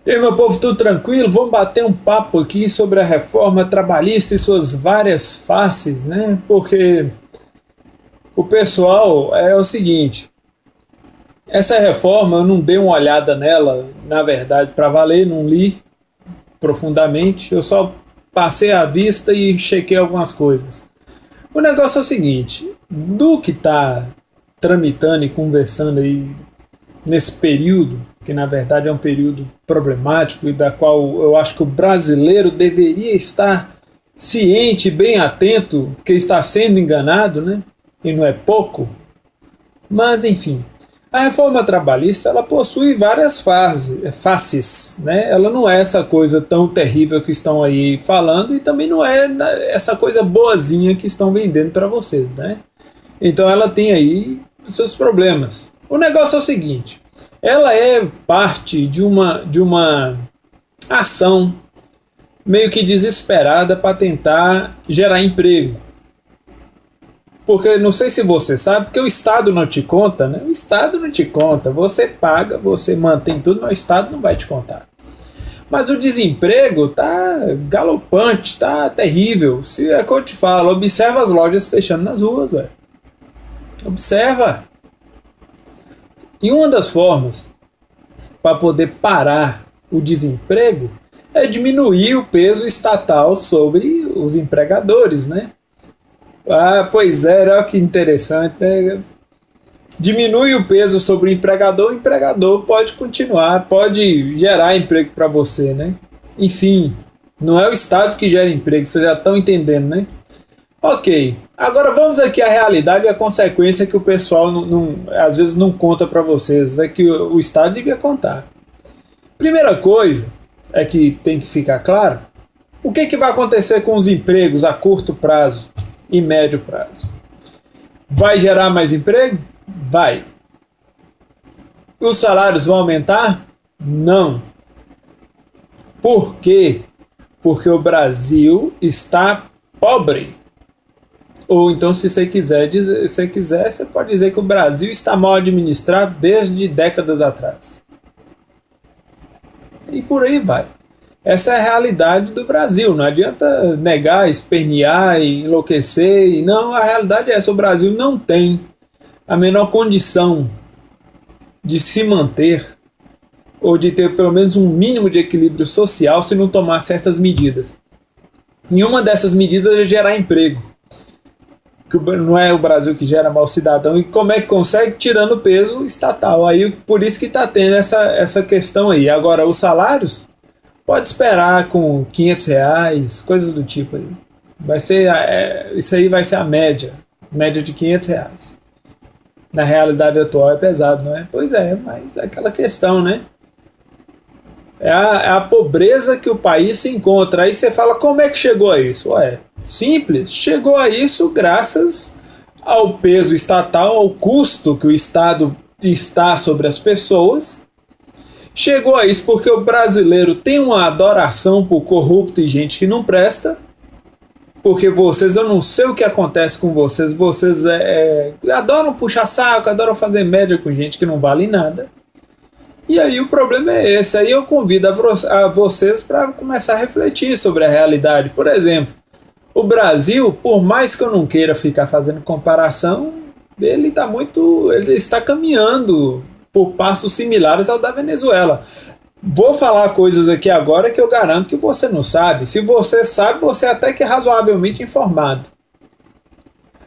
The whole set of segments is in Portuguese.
E aí, meu povo, tudo tranquilo? Vamos bater um papo aqui sobre a reforma trabalhista e suas várias faces, né? Porque o pessoal é o seguinte: essa reforma eu não dei uma olhada nela, na verdade, para valer, não li profundamente, eu só passei a vista e chequei algumas coisas. O negócio é o seguinte: do que está tramitando e conversando aí nesse período, que na verdade é um período problemático e da qual eu acho que o brasileiro deveria estar ciente, bem atento, porque está sendo enganado, né? E não é pouco. Mas enfim, a reforma trabalhista ela possui várias faces, né? Ela não é essa coisa tão terrível que estão aí falando e também não é essa coisa boazinha que estão vendendo para vocês, né? Então ela tem aí os seus problemas. O negócio é o seguinte: ela é parte de uma ação meio que desesperada para tentar gerar emprego. Porque não sei se você sabe, porque o Estado não te conta, né? O Estado não te conta. Você paga, você mantém tudo, mas o Estado não vai te contar. Mas o desemprego tá galopante, tá terrível. Se é que eu te falo, observa as lojas fechando nas ruas, velho. Observa. E uma das formas para poder parar o desemprego é diminuir o peso estatal sobre os empregadores, né? Ah, pois é, olha que interessante, né? Diminui o peso sobre o empregador pode continuar, pode gerar emprego para você, né? Enfim, não é o Estado que gera emprego, vocês já estão entendendo, né? Ok, agora vamos aqui à realidade e a consequência que o pessoal às vezes não conta para vocês, é que o Estado devia contar. Primeira coisa é que tem que ficar claro o que vai acontecer com os empregos a curto prazo e médio prazo. Vai gerar mais emprego? Vai. Os salários vão aumentar? Não. Por quê? Porque o Brasil está pobre. Ou então, se você quiser, você pode dizer que o Brasil está mal administrado desde décadas atrás. E por aí vai. Essa é a realidade do Brasil. Não adianta negar, espernear e enlouquecer. Não, a realidade é essa. O Brasil não tem a menor condição de se manter ou de ter pelo menos um mínimo de equilíbrio social se não tomar certas medidas. E uma dessas medidas é gerar emprego. Que não é o Brasil que gera mau cidadão. E como é que consegue? Tirando o peso estatal. Aí, por isso que está tendo essa questão aí. Agora, os salários, pode esperar com R$ 500, coisas do tipo aí. Vai ser, isso aí vai ser a média de R$ 500. Na realidade atual é pesado, não é? Pois é, mas é aquela questão, né? É a pobreza que o país se encontra. Aí você fala, como é que chegou a isso? Ué, simples, chegou a isso graças ao peso estatal, ao custo que o Estado está sobre as pessoas. Chegou a isso porque o brasileiro tem uma adoração por corrupto e gente que não presta. Porque vocês, eu não sei o que acontece com vocês, vocês adoram puxar saco, adoram fazer média com gente que não vale nada. E aí o problema é esse. Aí eu convido a vocês para começar a refletir sobre a realidade. Por exemplo, o Brasil, por mais que eu não queira ficar fazendo comparação, ele está caminhando por passos similares ao da Venezuela. Vou falar coisas aqui agora que eu garanto que você não sabe. Se você sabe, você até que é razoavelmente informado.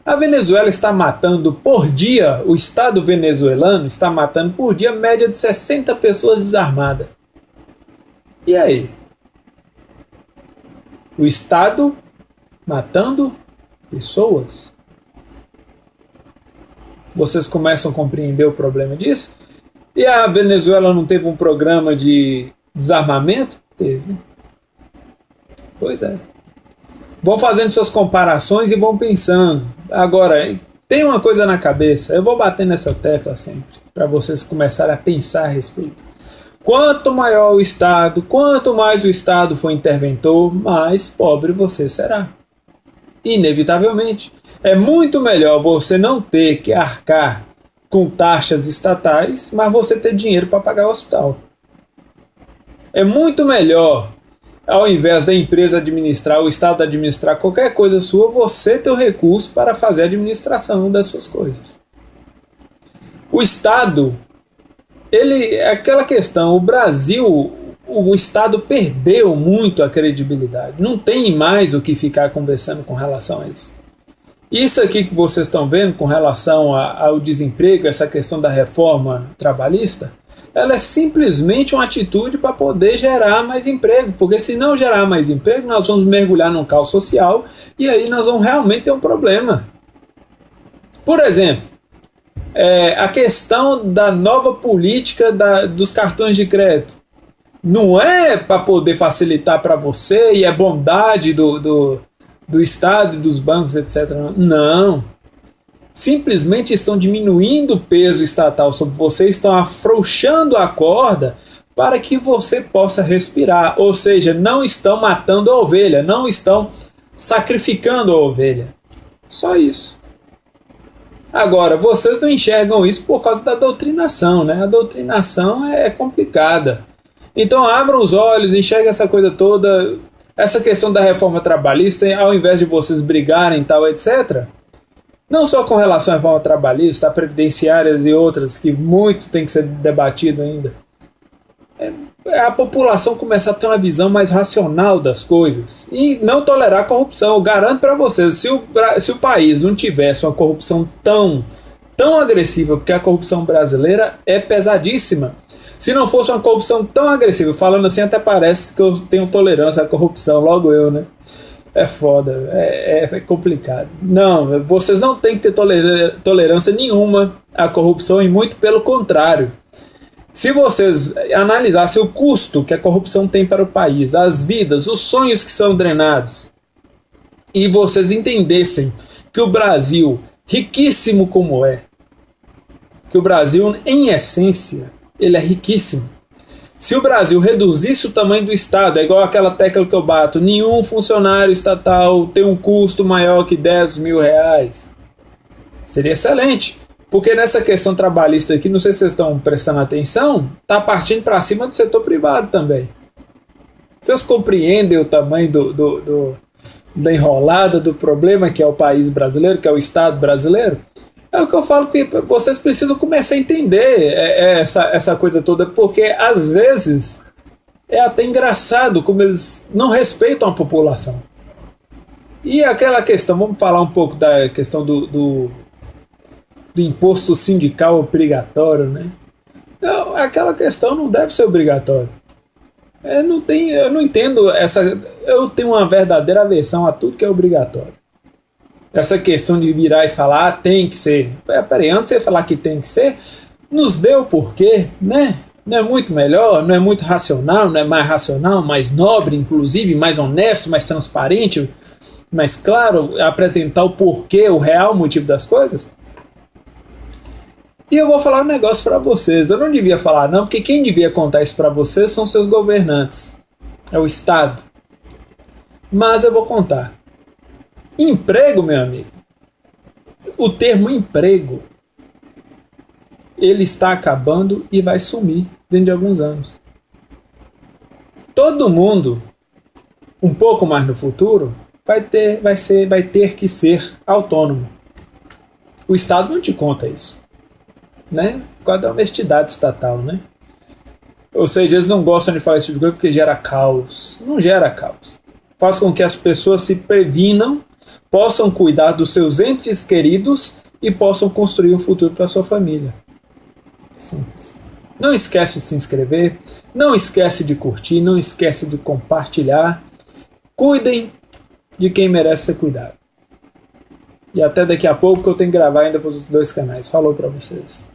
A Venezuela está matando por dia, o Estado venezuelano está matando por dia média de 60 pessoas desarmadas. E aí? O Estado matando pessoas? Vocês começam a compreender o problema disso? E a Venezuela não teve um programa de desarmamento? Teve. Pois é. Vão fazendo suas comparações e vão pensando. Agora, tem uma coisa na cabeça, eu vou bater nessa tecla sempre, para vocês começarem a pensar a respeito. Quanto maior o Estado, quanto mais o Estado for interventor, mais pobre você será. Inevitavelmente. É muito melhor você não ter que arcar com taxas estatais, mas você ter dinheiro para pagar o hospital. É muito melhor, ao invés da empresa administrar, o Estado administrar qualquer coisa sua, você ter o recurso para fazer a administração das suas coisas. O Estado, ele é aquela questão, o Brasil, o Estado perdeu muito a credibilidade. Não tem mais o que ficar conversando com relação a isso. Isso aqui que vocês estão vendo com relação ao desemprego, essa questão da reforma trabalhista, ela é simplesmente uma atitude para poder gerar mais emprego, porque se não gerar mais emprego, nós vamos mergulhar num caos social e aí nós vamos realmente ter um problema. Por exemplo, a questão da nova política dos cartões de crédito. Não é para poder facilitar para você e é bondade do Estado e dos bancos, etc. Não. Simplesmente estão diminuindo o peso estatal sobre você, estão afrouxando a corda para que você possa respirar. Ou seja, não estão matando a ovelha, não estão sacrificando a ovelha. Só isso. Agora, vocês não enxergam isso por causa da doutrinação, né? A doutrinação é complicada. Então abram os olhos, enxerguem essa coisa toda, essa questão da reforma trabalhista, ao invés de vocês brigarem tal, etc. Não só com relação à reforma trabalhista, a previdenciárias e outras, que muito tem que ser debatido ainda. A população começar a ter uma visão mais racional das coisas e não tolerar a corrupção. Eu garanto para vocês, se o país não tivesse uma corrupção tão agressiva, porque a corrupção brasileira é pesadíssima. Se não fosse uma corrupção tão agressiva, falando assim até parece que eu tenho tolerância à corrupção, logo eu, né? É foda, é complicado. Não, vocês não têm que ter tolerância nenhuma à corrupção e muito pelo contrário. Se vocês analisassem o custo que a corrupção tem para o país, as vidas, os sonhos que são drenados, e vocês entendessem que o Brasil, riquíssimo como é, que o Brasil, em essência, ele é riquíssimo. Se o Brasil reduzisse o tamanho do Estado, é igual aquela tecla que eu bato, nenhum funcionário estatal tem um custo maior que 10 mil reais. Seria excelente. Porque nessa questão trabalhista aqui, não sei se vocês estão prestando atenção, está partindo para cima do setor privado também. Vocês compreendem o tamanho da enrolada, do problema que é o país brasileiro, que é o Estado brasileiro? É o que eu falo, que vocês precisam começar a entender essa coisa toda, porque às vezes é até engraçado como eles não respeitam a população. E aquela questão, vamos falar um pouco da questão do imposto sindical obrigatório, né? Não, aquela questão não deve ser obrigatório. Eu não entendo eu tenho uma verdadeira aversão a tudo que é obrigatório. Essa questão de virar e falar, tem que ser. Peraí, antes de você falar que tem que ser, nos dê o porquê, né? Não é muito melhor, não é muito racional, não é mais racional, mais nobre, inclusive, mais honesto, mais transparente, mais claro, apresentar o porquê, o real motivo das coisas? E eu vou falar um negócio para vocês. Eu não devia falar não, porque quem devia contar isso para vocês são seus governantes. É o Estado. Mas eu vou contar. Emprego, meu amigo. O termo emprego, ele está acabando e vai sumir dentro de alguns anos. Todo mundo, um pouco mais no futuro, vai ter que ser autônomo. O Estado não te conta isso, né? Por causa da honestidade estatal, né? Ou seja, eles não gostam de falar esse tipo de coisa porque gera caos. Não gera caos. Faz com que as pessoas se previnam, possam cuidar dos seus entes queridos e possam construir um futuro para sua família. Simples. Não esquece de se inscrever, não esquece de curtir, não esquece de compartilhar. Cuidem de quem merece ser cuidado. E até daqui a pouco, que eu tenho que gravar ainda para os 2 canais. Falou para vocês.